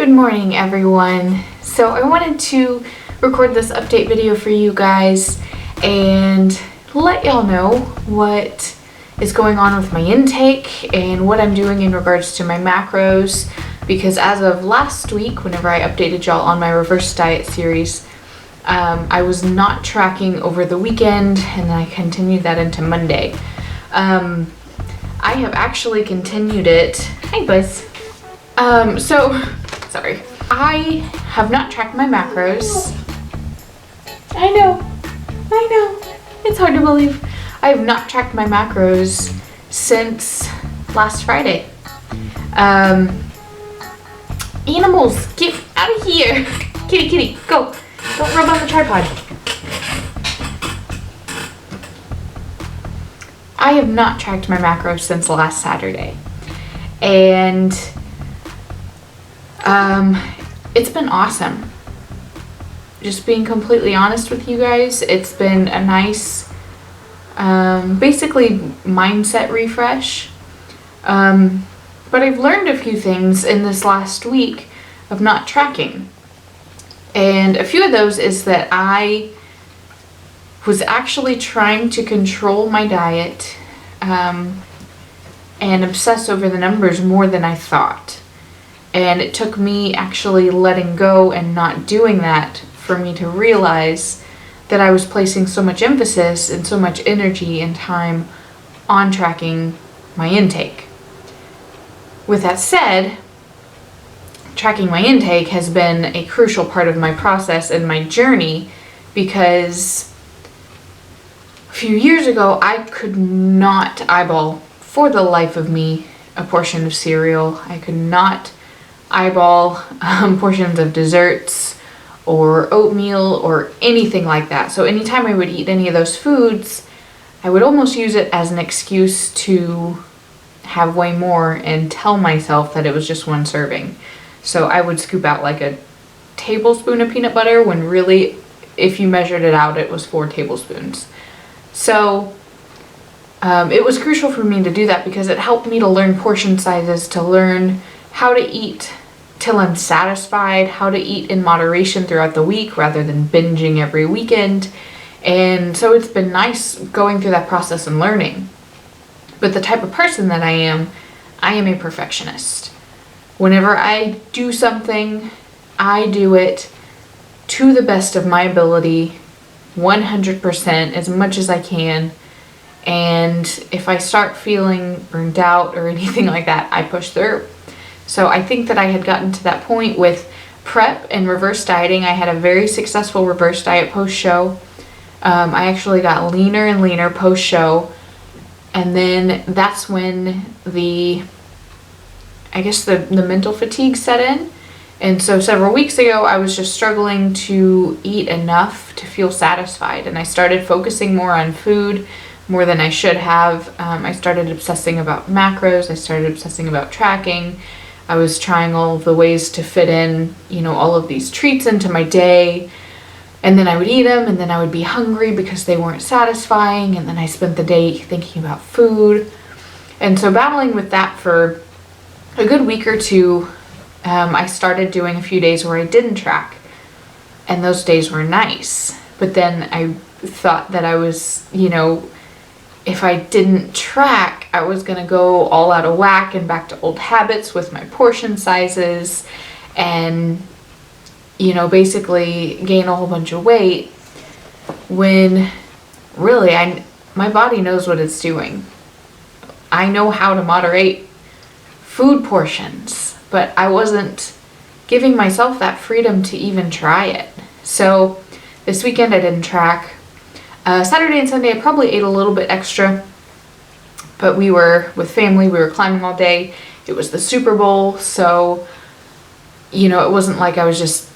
Good morning, everyone. So I wanted to record this update video for you guys and let y'all know what is going on with my intake and what I'm doing in regards to my macros, because as of last week, whenever I updated y'all on my reverse diet series, I was not tracking over the weekend, and then I continued that into Monday. I have actually continued it. Hi, Buzz. Sorry. I have not tracked my macros. I know. It's hard to believe. I have not tracked my macros since last Friday. Animals, get out of here. Kitty, go. Don't rub on the tripod. I have not tracked my macros since last Saturday. And it's been awesome. Just being completely honest with you guys, it's been a nice, basically mindset refresh. But I've learned a few things in this last week of not tracking. And a few of those is that I was actually trying to control my diet and obsess over the numbers more than I thought. And it took me actually letting go and not doing that for me to realize that I was placing so much emphasis and so much energy and time on tracking my intake. With that said, tracking my intake has been a crucial part of my process and my journey, because a few years ago I could not eyeball for the life of me a portion of cereal. I could not eyeball portions of desserts or oatmeal or anything like that. So anytime I would eat any of those foods, I would almost use it as an excuse to have way more and tell myself that it was just one serving. So I would scoop out like a tablespoon of peanut butter when really, if you measured it out, it was 4 tablespoons. So it was crucial for me to do that because it helped me to learn portion sizes, to learn how to eat till I'm satisfied, how to eat in moderation throughout the week rather than binging every weekend. And so it's been nice going through that process and learning. But the type of person that I am a perfectionist. Whenever I do something, I do it to the best of my ability, 100%, as much as I can. And if I start feeling burnt out or anything like that, I push through. So I think that I had gotten to that point with prep and reverse dieting. I had a very successful reverse diet post-show. I actually got leaner and leaner post-show. And then that's when the mental fatigue set in. And so several weeks ago, I was just struggling to eat enough to feel satisfied. And I started focusing more on food, more than I should have. I started obsessing about macros. I started obsessing about tracking. I was trying all of the ways to fit in, all of these treats into my day. And then I would eat them, and then I would be hungry because they weren't satisfying. And then I spent the day thinking about food. And so battling with that for a good week or two, I started doing a few days where I didn't track. And those days were nice. But then I thought that I was, if I didn't track, I was going to go all out of whack and back to old habits with my portion sizes and, basically gain a whole bunch of weight, when really my body knows what it's doing. I know how to moderate food portions, but I wasn't giving myself that freedom to even try it. So this weekend I didn't track. Saturday and Sunday I probably ate a little bit extra, but we were with family, we were climbing all day. It was the Super Bowl, so it wasn't like I was just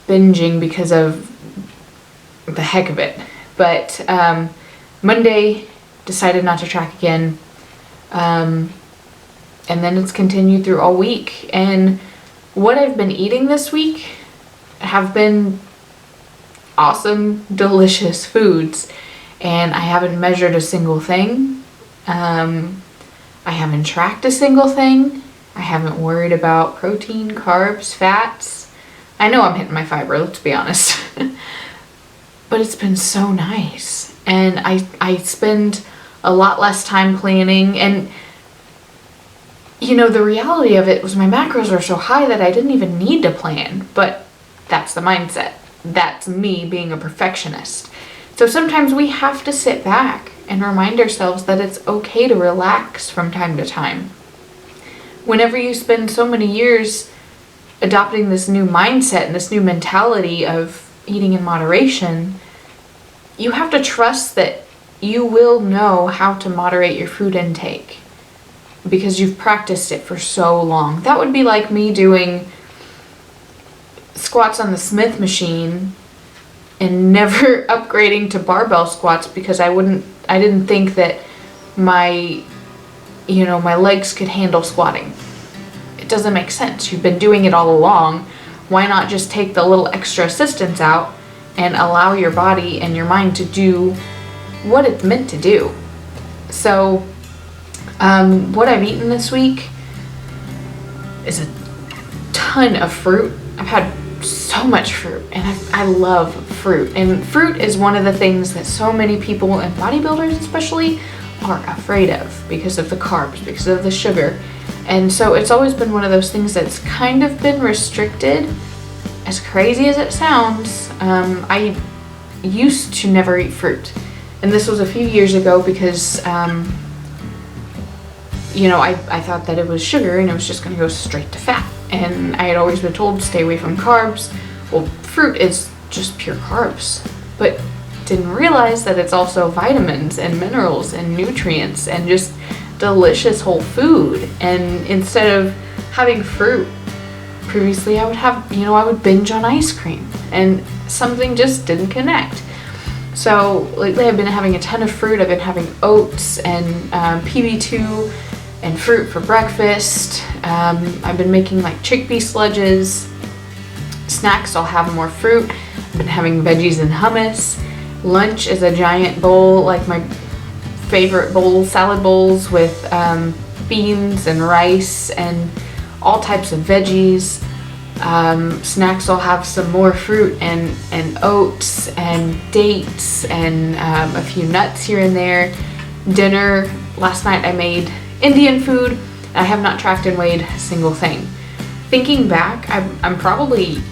binging because of the heck of it. But Monday decided not to track again, and then it's continued through all week. And what I've been eating this week have been awesome, delicious foods, and I haven't measured a single thing. I haven't tracked a single thing. I haven't worried about protein, carbs, fats. I know I'm hitting my fiber, let's be honest. But it's been so nice. And I spend a lot less time planning. And, you know, the reality of it was my macros are so high that I didn't even need to plan. But that's the mindset. That's me being a perfectionist. So sometimes we have to sit back and remind ourselves that it's okay to relax from time to time. Whenever you spend so many years adopting this new mindset and this new mentality of eating in moderation, you have to trust that you will know how to moderate your food intake because you've practiced it for so long. That would be like me doing squats on the Smith machine and never upgrading to barbell squats because I didn't think that my legs could handle squatting. It doesn't make sense. You've been doing it all along. Why not just take the little extra assistance out and allow your body and your mind to do what it's meant to do? So, what I've eaten this week is a ton of fruit. I've had so much fruit, and I love fruit. And fruit is one of the things that so many people, and bodybuilders especially, are afraid of because of the carbs, because of the sugar. And so it's always been one of those things that's kind of been restricted. As crazy as it sounds, I used to never eat fruit. And this was a few years ago because, I thought that it was sugar and it was just going to go straight to fat. And I had always been told to stay away from carbs. Well, fruit is just pure carbs. But didn't realize that it's also vitamins and minerals and nutrients and just delicious whole food. And instead of having fruit, previously I would binge on ice cream and something just didn't connect. So lately I've been having a ton of fruit. I've been having oats and PB2 and fruit for breakfast. I've been making like chickpea sludges. Snacks, I'll have more fruit. I've been having veggies and hummus. Lunch is a giant bowl, like my favorite bowl, salad bowls with beans and rice and all types of veggies. Snacks, I'll have some more fruit and oats and dates and a few nuts here and there. Dinner, last night I made Indian food. I have not tracked and weighed a single thing. Thinking back, I'm probably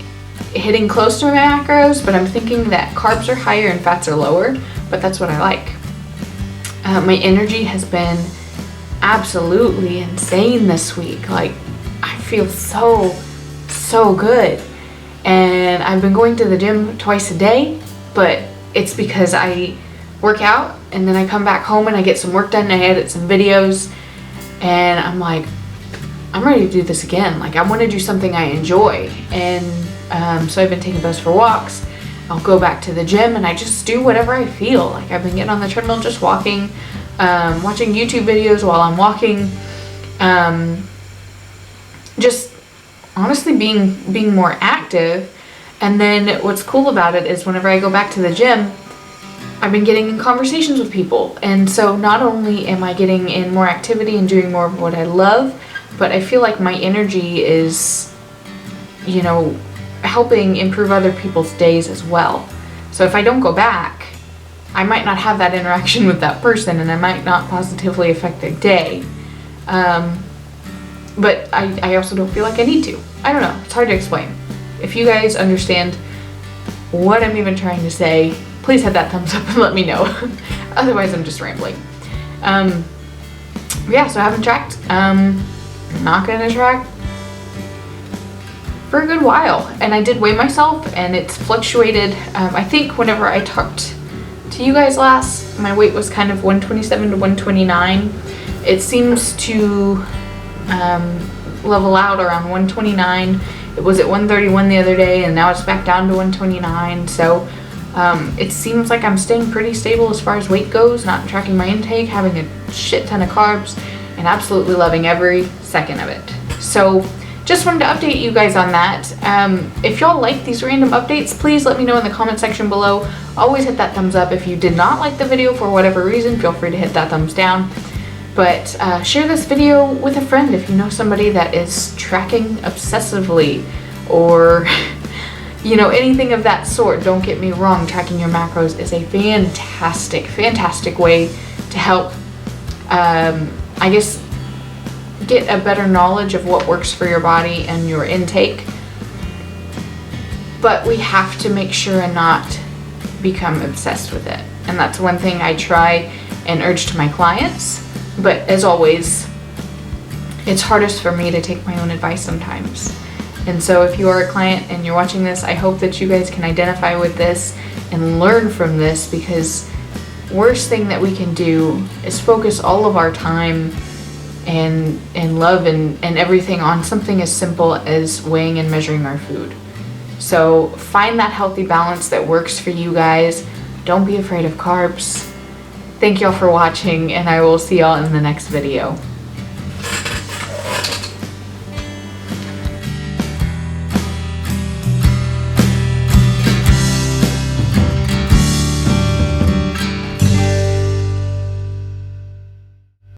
hitting close to my macros, but I'm thinking that carbs are higher and fats are lower, but that's what I like. My energy has been absolutely insane this week. Like, I feel so good. And I've been going to the gym twice a day, but it's because I work out and then I come back home and I get some work done and I edit some videos and I'm like, I'm ready to do this again. Like, I want to do something I enjoy. And so I've been taking Buzz for walks. I'll go back to the gym and I just do whatever I feel. Like, I've been getting on the treadmill, just walking, watching YouTube videos while I'm walking, just honestly being more active. And then what's cool about it is whenever I go back to the gym, I've been getting in conversations with people. And so not only am I getting in more activity and doing more of what I love, but I feel like my energy is, helping improve other people's days as well. So if I don't go back, I might not have that interaction with that person and I might not positively affect their day. But I also don't feel like I need to. I don't know. It's hard to explain. If you guys understand what I'm even trying to say, please hit that thumbs up and let me know. Otherwise, I'm just rambling. So I haven't tracked. Not gonna track for a good while. And I did weigh myself and it's fluctuated. I think whenever I talked to you guys last, my weight was kind of 127 to 129. It seems to level out around 129. It was at 131 the other day and now it's back down to 129. So it seems like I'm staying pretty stable as far as weight goes, not tracking my intake, having a shit ton of carbs, and absolutely loving every second of it. So just wanted to update you guys on that. If y'all like these random updates, please let me know in the comment section below. Always hit that thumbs up. If you did not like the video for whatever reason, feel free to hit that thumbs down. But share this video with a friend if you know somebody that is tracking obsessively, or anything of that sort. Don't get me wrong, tracking your macros is a fantastic way to help, I guess, get a better knowledge of what works for your body and your intake. But we have to make sure and not become obsessed with it. And that's one thing I try and urge to my clients. But as always, it's hardest for me to take my own advice sometimes. And so if you are a client and you're watching this, I hope that you guys can identify with this and learn from this, because worst thing that we can do is focus all of our time and love and everything on something as simple as weighing and measuring our food. So find that healthy balance that works for you guys. Don't be afraid of carbs. Thank y'all for watching, and I will see y'all in the next video.